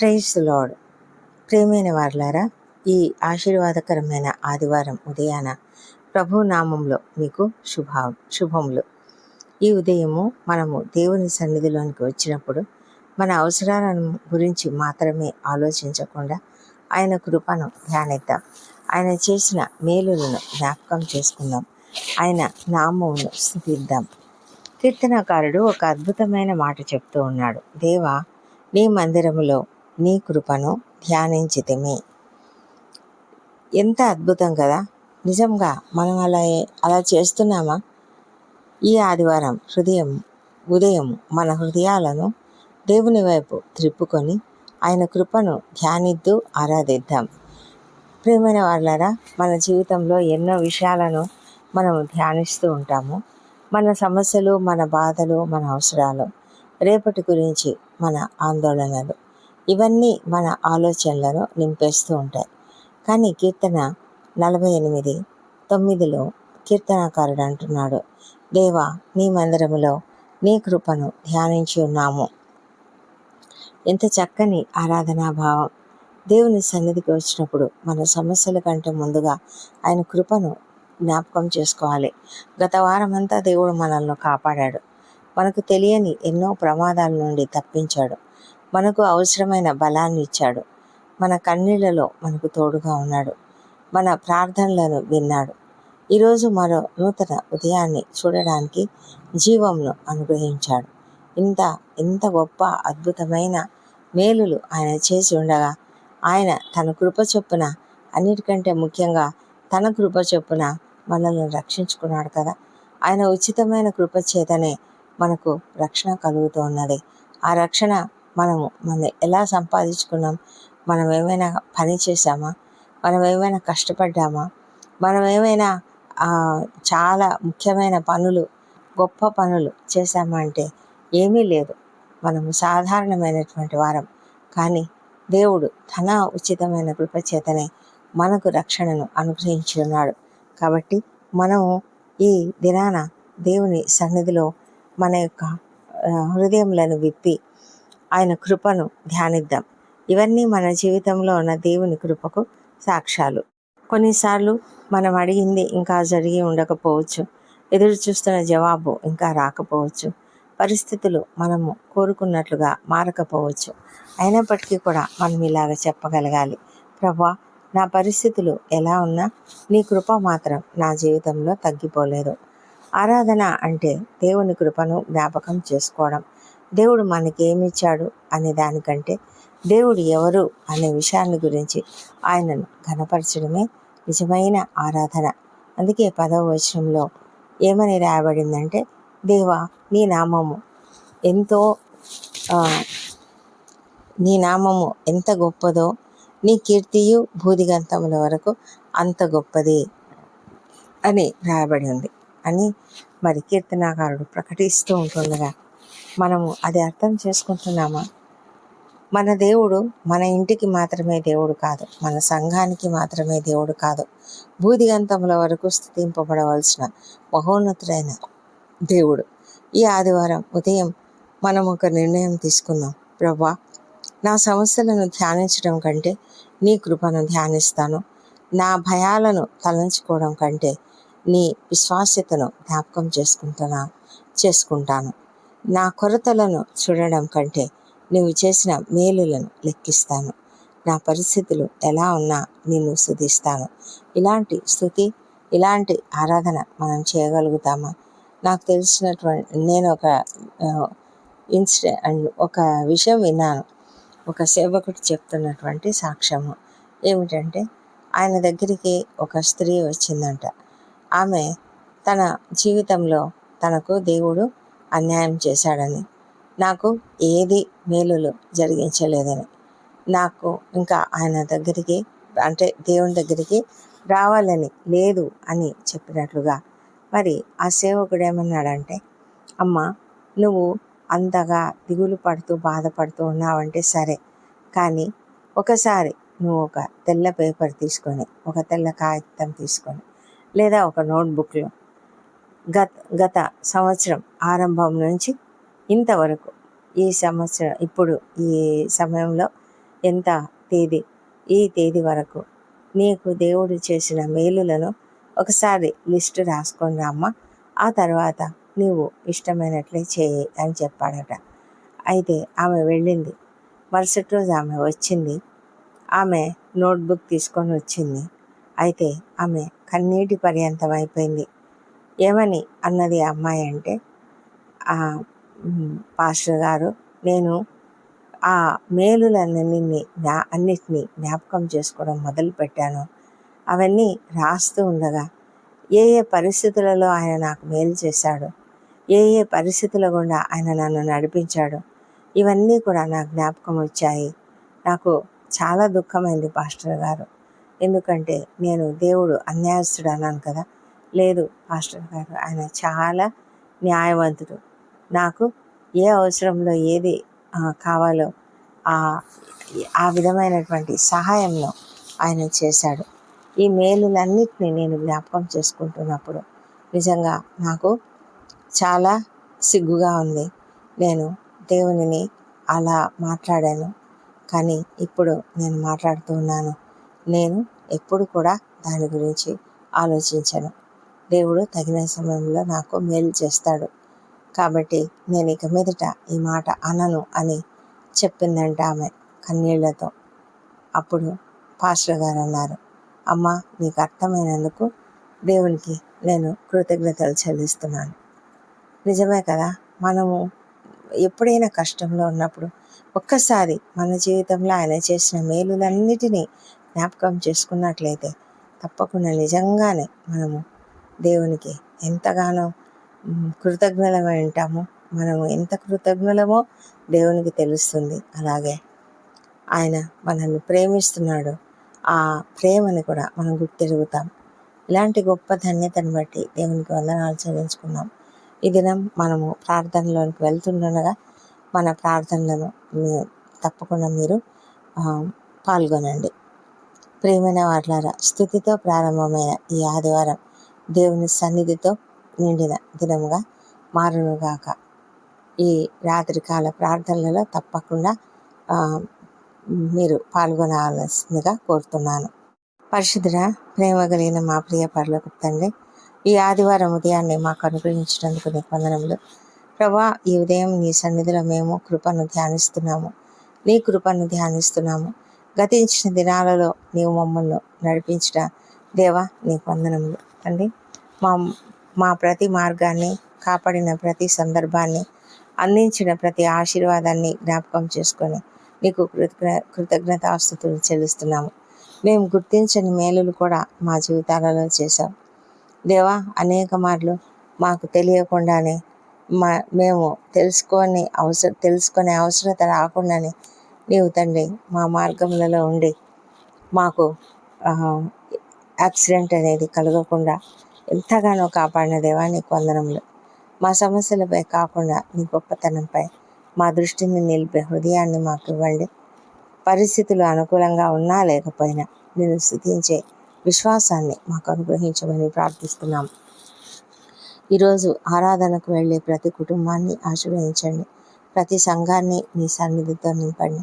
Praise the lord. ప్రియమైన వారలారా, ఈ ఆశీర్వాదకరమైన ఆదివారం ఉదయాన ప్రభు నామంలో మీకు శుభములు. ఈ ఉదయము మనము దేవుని సన్నిధిలోనికి వచ్చినప్పుడు మన అవసరాలను గురించి మాత్రమే ఆలోచించకుండా ఆయన కృపను ధ్యానిద్దాం. ఆయన చేసిన మేలులను జ్ఞాపకం చేసుకుందాం. ఆయన నామమును స్తుతిద్దాం. కీర్తనకారుడు ఒక అద్భుతమైన మాట చెప్తూ ఉన్నాడు. దేవా, నీ మందిరములో నీ కృపను ధ్యానించితిమి. ఎంత అద్భుతం కదా! నిజంగా మనం అలా చేస్తున్నామా? ఈ ఆదివారం ఉదయం మన హృదయాలను దేవుని వైపు త్రిప్పుకొని ఆయన కృపను ధ్యానిద్దు ఆరాధిద్దాం. ప్రియమైన వాళ్ళారా, మన జీవితంలో ఎన్నో విషయాలను మనం ధ్యానిస్తూ ఉంటాము. మన సమస్యలు, మన బాధలు, మన అవసరాలు, రేపటి గురించి మన ఆందోళనలు, ఇవన్నీ మన ఆలోచనలను నింపేస్తూ ఉంటాయి. కానీ కీర్తన 48:9 కీర్తనకారుడు అంటున్నాడు, దేవా, నీ మందిరములో నీ కృపను ధ్యానించి ఉన్నాము. ఎంత చక్కని ఆరాధనా భావం! దేవుని సన్నిధికి వచ్చినప్పుడు మన సమస్యల కంటే ముందుగా ఆయన కృపను జ్ఞాపకం చేసుకోవాలి. గత వారమంతా దేవుడు మనల్ని కాపాడాడు. మనకు తెలియని ఎన్నో ప్రమాదాల నుండి తప్పించాడు. మనకు అవసరమైన బలాన్ని ఇచ్చాడు. మన కన్నీళ్లలో మనకు తోడుగా ఉన్నాడు. మన ప్రార్థనలను విన్నాడు. ఈరోజు మరో నూతన ఉదయాన్ని చూడడానికి జీవంను అనుగ్రహించాడు. ఇంత గొప్ప అద్భుతమైన మేలులు ఆయన చేసి ఉండగా, ఆయన తన కృప చొప్పున, అన్నిటికంటే ముఖ్యంగా తన కృప చొప్పున మనల్ని రక్షించుకున్నాడు కదా. ఆయన ఉచితమైన కృప చేతనే మనకు రక్షణ కలుగుతూ ఉన్నది. ఆ రక్షణ మనం ఎలా సంపాదించుకున్నాం? మనం ఏమైనా పని చేశామా? మనం ఏమైనా కష్టపడ్డామా? మనం ఏమైనా చాలా ముఖ్యమైన పనులు, గొప్ప పనులు చేశామా అంటే ఏమీ లేదు. మనము సాధారణమైనటువంటి వారం. కానీ దేవుడు తన ఉచితమైన కృప చేతనే మనకు రక్షణను అనుగ్రహించి ఉన్నాడు. కాబట్టి మనము ఈ దినాన దేవుని సన్నిధిలో మన యొక్క హృదయములను విప్పి ఆయన కృపను ధ్యానిద్దాం. ఇవన్నీ మన జీవితంలో ఉన్న దేవుని కృపకు సాక్ష్యాలు. కొన్నిసార్లు మనం అడిగింది ఇంకా జరిగి ఉండకపోవచ్చు. ఎదురు చూస్తున్న జవాబు ఇంకా రాకపోవచ్చు. పరిస్థితులు మనము కోరుకున్నట్లుగా మారకపోవచ్చు. అయినప్పటికీ కూడా మనం ఇలాగ చెప్పగలగాలి, ప్రభా, నా పరిస్థితులు ఎలా ఉన్నా నీ కృప మాత్రం నా జీవితంలో తగ్గిపోలేదు. ఆరాధన అంటే దేవుని కృపను జ్ఞాపకం చేసుకోవడం. దేవుడు మనకి ఏమిచ్చాడు అనే దానికంటే దేవుడు ఎవరు అనే విషయాన్ని గురించి ఆయనను ఘనపరచడమే నిజమైన ఆరాధన. అందుకే 10వ వచనంలో ఏమని రాయబడిందంటే, దేవా, నీ నామము ఎంత గొప్పదో, నీ కీర్తియు భూదిగంతముల వరకు అంత గొప్పది అని రాయబడి ఉంది అని మరి కీర్తనాకారుడు ప్రకటిస్తూ ఉంటుండగా మనము అది అర్థం చేసుకుంటున్నామా? మన దేవుడు మన ఇంటికి మాత్రమే దేవుడు కాదు, మన సంఘానికి మాత్రమే దేవుడు కాదు, భూదిగంతముల వరకు స్తుతింపబడవలసిన మహోన్నతుడైన దేవుడు. ఈ ఆదివారం ఉదయం మనం ఒక నిర్ణయం తీసుకుందాం. ప్రభా, నా సమస్యలను ధ్యానించడం కంటే నీ కృపను ధ్యానిస్తాను. నా భయాలను తలంచుకోవడం కంటే నీ విశ్వాస్యతను జ్ఞాపకం చేసుకుంటాను. నా కొరతలను చూడడం కంటే నీవు చేసిన మేలులను లెక్కిస్తాను. నా పరిస్థితులు ఎలా ఉన్నా నిన్ను స్తుతిస్తాను. ఇలాంటి స్తుతి, ఇలాంటి ఆరాధన మనం చేయగలుగుతామా? నాకు తెలిసినటువంటి నేను ఒక విషయం విన్నాను. ఒక సేవకుడు చెప్తున్నటువంటి సాక్ష్యము ఏమిటంటే, ఆయన దగ్గరికి ఒక స్త్రీ వచ్చిందంట. ఆమె తన జీవితంలో తనకు దేవుడు అన్యాయం చేశాడని, నాకు ఏది మేలులు జరిగించలేదని, నాకు ఇంకా ఆయన దగ్గరికి అంటే దేవుని దగ్గరికి రావాలని లేదు అని చెప్పినట్లుగా. మరి ఆ సేవకుడు ఏమన్నాడంటే, అమ్మ, నువ్వు అంతగా దిగులు పడుతూ బాధపడుతూ ఉన్నావంటే సరే, కానీ ఒకసారి నువ్వు ఒక తెల్ల పేపర్ తీసుకొని, ఒక తెల్ల కాగితం తీసుకొని, లేదా ఒక నోట్బుక్లో గత సంవత్సరం ఆరంభం నుంచి ఇంతవరకు ఈ సంవత్సరం, ఇప్పుడు ఈ సమయంలో ఎంత తేదీ, ఈ తేదీ వరకు నీకు దేవుడు చేసిన మేలులను ఒకసారి లిస్టు రాసుకొని రామ్మ, ఆ తర్వాత నీవు ఇష్టమైనట్లే చేయి అని చెప్పాడట. అయితే ఆమె వెళ్ళింది. మరుసటి రోజు ఆమె వచ్చింది. ఆమె నోట్బుక్ తీసుకొని వచ్చింది. అయితే ఆమె కన్నీటి పర్యంతం అయిపోయింది. ఏమని అన్నది ఆ అమ్మాయి అంటే, పాస్టర్ గారు, నేను ఆ మేలులన్నింటినీ అన్నిటినీ జ్ఞాపకం చేసుకోవడం మొదలుపెట్టాను. అవన్నీ రాస్తూ ఉండగా ఏ ఏ పరిస్థితులలో ఆయన నాకు మేలు చేశాడు, ఏ ఏ పరిస్థితుల గుండా ఆయన నన్ను నడిపించాడు, ఇవన్నీ కూడా నాకు జ్ఞాపకం వచ్చాయి. నాకు చాలా దుఃఖమైంది పాస్టర్ గారు. ఎందుకంటే నేను దేవుడు అన్యాయస్తుడు అన్నాను కదా. లేదు పాస్టర్ గారు, ఆయన చాలా న్యాయవంతుడు. నాకు ఏ అవసరంలో ఏది కావాలో ఆ విధమైనటువంటి సహాయంలో ఆయన చేశాడు. ఈ మేలులన్నిటినీ నేను జ్ఞాపకం చేసుకుంటున్నప్పుడు నిజంగా నాకు చాలా సిగ్గుగా ఉంది. నేను దేవునిని అలా మాట్లాడాను, కానీ ఇప్పుడు నేను మాట్లాడుతూ ఉన్నాను. నేను ఎప్పుడు కూడా దాని గురించి ఆలోచించను. దేవుడు తగిన సమయంలో నాకు మేలు చేస్తాడు. కాబట్టి నేను ఇక మీదట ఈ మాట అనను అని చెప్పిందంట ఆమె కన్నీళ్లతో. అప్పుడు పాస్టర్ గారు అన్నారు, అమ్మ, నీకు అర్థమైనందుకు దేవునికి నేను కృతజ్ఞతలు చెల్లిస్తున్నాను. నిజమే కదా, మనము ఎప్పుడైనా కష్టంలో ఉన్నప్పుడు ఒక్కసారి మన జీవితంలో ఆయన చేసిన మేలులన్నిటినీ జ్ఞాపకం చేసుకున్నట్లయితే తప్పకుండా నిజంగానే మనము దేవునికి ఎంతగానో కృతజ్ఞులమై ఉంటామో. మనము ఎంత కృతజ్ఞులమో దేవునికి తెలుస్తుంది. అలాగే ఆయన మనల్ని ప్రేమిస్తున్నాడు, ఆ ప్రేమని కూడా మనం గుర్తెరుగుతాం. ఇలాంటి గొప్ప ధన్యతను బట్టి దేవునికి వందనాలు చెల్లించుకున్నాం. ఈ దినం మనము ప్రార్థనలోనికి వెళ్తుండగా మన ప్రార్థనలను తప్పకుండా మీరు పాల్గొనండి. ప్రియమైన వారలారా, స్తుతితో ప్రారంభమైన ఈ ఆదివారం దేవుని సన్నిధితో నిండిన దినముగా మారునుగాక. ఈ రాత్రికాల ప్రార్థనలలో తప్పకుండా మీరు పాల్గొనాల్సిందిగా కోరుతున్నాను. పరిశుద్ధుడ, ప్రేమ కలిగిన మా ప్రియ పరలోకపు తండ్రి, ఈ ఆదివారం ఉదయాన్నే మాకు అనుగ్రహించినందుకు నీకు వందనములు ప్రభా. ఈ ఉదయం నీ సన్నిధిలో మేము కృపను ధ్యానిస్తున్నాము, నీ కృపను ధ్యానిస్తున్నాము. గతించిన దినాలలో నీవు మమ్మల్ని నడిపించిన దేవా నీకు వందనములు తండ్రి. మా ప్రతి మార్గాన్ని కాపాడిన ప్రతి సందర్భాన్ని, అందించిన ప్రతి ఆశీర్వాదాన్ని జ్ఞాపకం చేసుకొని నీకు కృతజ్ఞతాస్తుతులు చెల్లిస్తున్నాము. మేము గుర్తించని మేలులు కూడా మా జీవితాలలో చేశాం దేవా. అనేక మార్లు మాకు తెలియకుండానే మేము తెలుసుకునే అవసరత రాకుండానే నీవు తండ్రి మా మార్గములలో ఉండి మాకు యాక్సిడెంట్ అనేది కలగకుండా ఎంతగానో కాపాడిన దేవా నీకు వందనములు. మా సమస్యలపై కాకుండా నీ గొప్పతనంపై మా దృష్టిని నిలిపే హృదయాన్ని మాకు ఇవ్వండి. పరిస్థితులు అనుకూలంగా ఉన్నా లేకపోయినా నేను స్తుతించే విశ్వాసాన్ని మాకు అనుగ్రహించమని ప్రార్థిస్తున్నాం. ఈరోజు ఆరాధనకు వెళ్ళే ప్రతి కుటుంబాన్ని ఆశీర్వదించండి. ప్రతి సంఘాన్ని నీ సన్నిధితో నింపండి.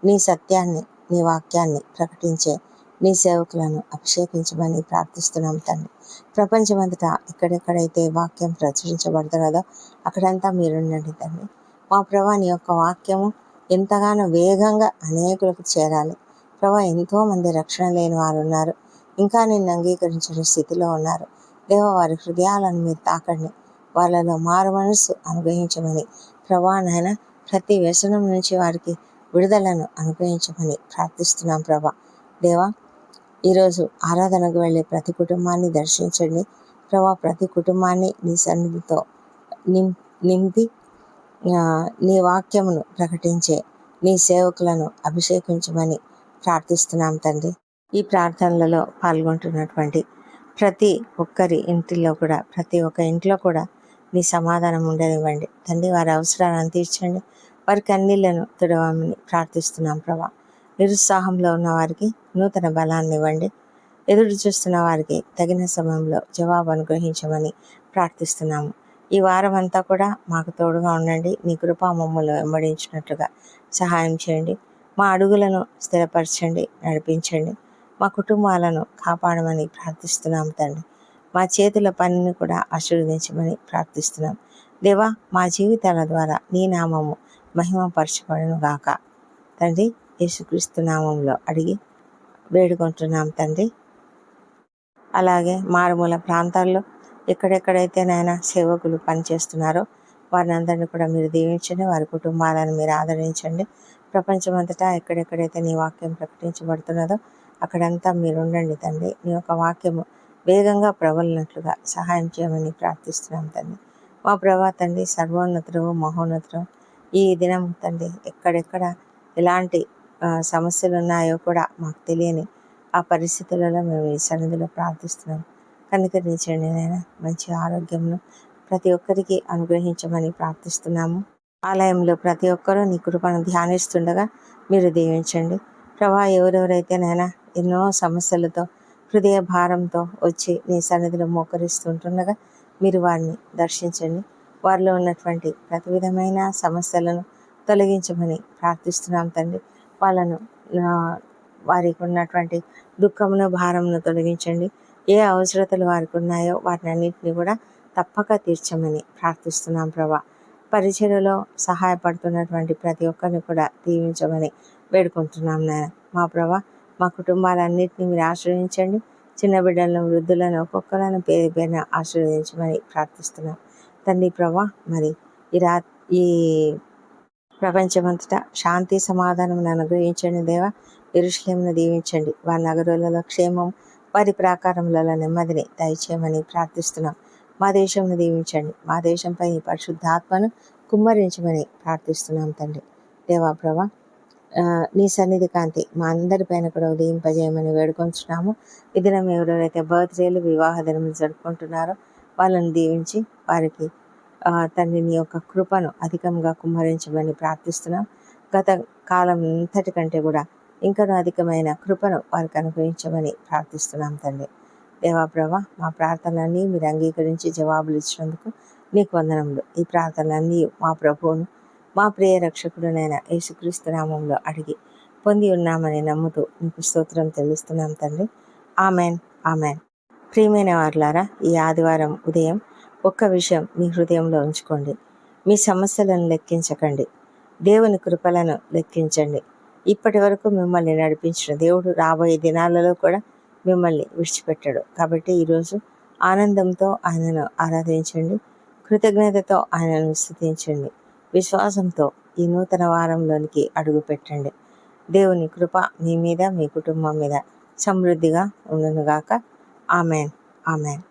నీ సత్యాన్ని, నీ వాక్యాన్ని ప్రకటించే నీ సేవకులను అభిషేకించమని ప్రార్థిస్తున్నాం తండ్రి. ప్రపంచమంతటా ఎక్కడెక్కడైతే వాక్యం ప్రచురించబడుతున్నదో అక్కడంతా మీరుండండి తండ్రి. మా ప్రభా, నీ యొక్క వాక్యము ఎంతగానో వేగంగా అనేకులకు చేరాలి ప్రభా. ఎంతోమంది రక్షణ లేని వారు ఉన్నారు, ఇంకా నిన్ను అంగీకరించిన స్థితిలో ఉన్నారు దేవ. వారి హృదయాలను మీరు తాకండి, వాళ్ళలో మారు మనస్సు అనుగ్రహించమని ప్రభా నాయన. ప్రతి వ్యసనం నుంచి వారికి విడుదలను అనుగ్రహించమని ప్రార్థిస్తున్నాం ప్రభా. దేవా, ఈరోజు ఆరాధనకు వెళ్ళే ప్రతి కుటుంబాన్ని దర్శించండి ప్రభా. ప్రతి కుటుంబాన్ని నీ సన్నిధితో నింపి నీ వాక్యమును ప్రకటించే నీ సేవకులను అభిషేకించమని ప్రార్థిస్తున్నాం తండ్రి. ఈ ప్రార్థనలలో పాల్గొంటున్నటువంటి ప్రతి ఒక్కరి ఇంటిలో కూడా, ప్రతి ఒక్క ఇంట్లో కూడా నీ సమాధానం ఉండనివ్వండి తండ్రి. వారి అవసరాలను తీర్చండి, వారి కన్నీళ్లను తుడవమని ప్రార్థిస్తున్నాం ప్రభా. నిరుత్సాహంలో ఉన్న వారికి నూతన బలాన్ని ఇవ్వండి. ఎదురు చూస్తున్న వారికి తగిన సమయంలో జవాబు అనుగ్రహించమని ప్రార్థిస్తున్నాము. ఈ వారం అంతా కూడా మాకు తోడుగా ఉండండి. నీ కృప మమ్మల్ని వెంబడించినట్లుగా సహాయం చేయండి. మా అడుగులను స్థిరపరచండి, నడిపించండి. మా కుటుంబాలను కాపాడమని ప్రార్థిస్తున్నాం తండ్రి. మా చేతుల పనిని కూడా ఆశీర్వదించమని ప్రార్థిస్తున్నాం దేవా. మా జీవితాల ద్వారా నీ నామము మహిమపరచబడును గాక. తండ్రి, యేసుక్రీస్తు నామంలో అడిగి వేడుకుంటున్నాం తండ్రి. అలాగే మారుమూల ప్రాంతాల్లో ఎక్కడెక్కడైతే నాయన సేవకులు పనిచేస్తున్నారో వారిని అందరినీ కూడా మీరు దీవించండి, వారి కుటుంబాలను మీరు ఆదరించండి. ప్రపంచమంతటా ఎక్కడెక్కడైతే నీ వాక్యం ప్రకటించబడుతున్నదో అక్కడంతా మీరు ఉండండి తండ్రి. నీ యొక్క వాక్యము వేగంగా ప్రబలినట్లుగా సహాయం చేయమని ప్రార్థిస్తున్నాం తండ్రి. మా ప్రభా తండ్రి, సర్వోన్నతుడు మహోన్నతుడు, ఈ దినం తండ్రి ఎక్కడెక్కడ ఎలాంటి సమస్యలు ఉన్నాయో కూడా మాకు తెలియని ఆ పరిస్థితులలో మేము ఈ సన్నిధిలో ప్రార్థిస్తున్నాం. కనికరించండి నాయన. మంచి ఆరోగ్యంను ప్రతి ఒక్కరికి అనుగ్రహించమని ప్రార్థిస్తున్నాము. ఆలయంలో ప్రతి ఒక్కరూ నీ కృపను ధ్యానిస్తుండగా మీరు దీవించండి ప్రభా. ఎవరెవరైతే నాయన ఎన్నో సమస్యలతో హృదయ భారంతో వచ్చి నీ సన్నిధిలో మోకరిస్తుంటుండగా మీరు వారిని దర్శించండి. వారిలో ఉన్నటువంటి ప్రతి విధమైన సమస్యలను తొలగించమని ప్రార్థిస్తున్నాం తండ్రి. వాళ్ళను వారికి ఉన్నటువంటి దుఃఖమును భారమును తొలగించండి. ఏ అవసరతలు వారికి ఉన్నాయో వాటిని అన్నింటినీ కూడా తప్పక తీర్చమని ప్రార్థిస్తున్నాం ప్రభా. పరిచర్యలో సహాయపడుతున్నటువంటి ప్రతి ఒక్కరిని కూడా దీవించమని వేడుకుంటున్నాం నాయన. మా ప్రభా, మా కుటుంబాలన్నింటినీ మీరు ఆశ్రయించండి. చిన్న బిడ్డలను, వృద్ధులను, ఒక్కొక్కలను పేరు పేరున ఆశీర్వదించమని ప్రార్థిస్తున్నాం తండ్రి ప్రభా. మరి ఈ ప్రపంచమంతటా శాంతి సమాధానం అనుగ్రహించండి దేవా. యెరూషలేమును దీవించండి. వారి నగరులలో క్షేమం, వారి ప్రాకారములలో నెమ్మదిని దయచేయమని ప్రార్థిస్తున్నాం. మా దేశంను దీవించండి. మా దేశంపై నీ పరిశుద్ధాత్మను కుమ్మరించమని ప్రార్థిస్తున్నాం తండ్రి దేవా ప్రభా. నీ సన్నిధి కాంతి మా అందరిపైన కూడా ఉదయింపజేయమని వేడుకొంచున్నాము. ఈ దినం ఎవరెవరైతే బర్త్డేలు, వివాహ దినములు జరుపుకుంటున్నారో వాళ్ళని దీవించి వారికి తండ్రి నీ యొక్క కృపను అధికంగా కుమ్మరించమని ప్రార్థిస్తున్నాం. గత కాలం అంతటి కంటే కూడా ఇంకనూ అధికమైన కృపను వారికి అనుగ్రహించమని ప్రార్థిస్తున్నాం తండ్రి దేవా ప్రభా. మా ప్రార్థనలన్నీ మీరు అంగీకరించి జవాబులు ఇచ్చినందుకు నీకు వందనములు. ఈ ప్రార్థనలన్నీ మా ప్రభువును, మా ప్రియ రక్షకుడునైన యేసుక్రీస్తు నామంలో అడిగి పొంది ఉన్నామని నమ్ముతూ నీకు స్తోత్రం తెలుస్తున్నాం తండ్రి. Amen, amen. ప్రియమైన వారులారా, ఈ ఆదివారం ఉదయం ఒక్క విషయం మీ హృదయంలో ఉంచుకోండి. మీ సమస్యలను లెక్కించకండి, దేవుని కృపలను లెక్కించండి. ఇప్పటి వరకు మిమ్మల్ని నడిపించిన దేవుడు రాబోయే దినాలలో కూడా మిమ్మల్ని విడిచిపెట్టాడు. కాబట్టి ఈరోజు ఆనందంతో ఆయనను ఆరాధించండి, కృతజ్ఞతతో ఆయనను స్తుతించండి, విశ్వాసంతో ఈ నూతన వారంలోనికి అడుగు పెట్టండి. దేవుని కృప మీ మీద, మీ కుటుంబం మీద సమృద్ధిగా ఉండునుగాక. Amen, amen.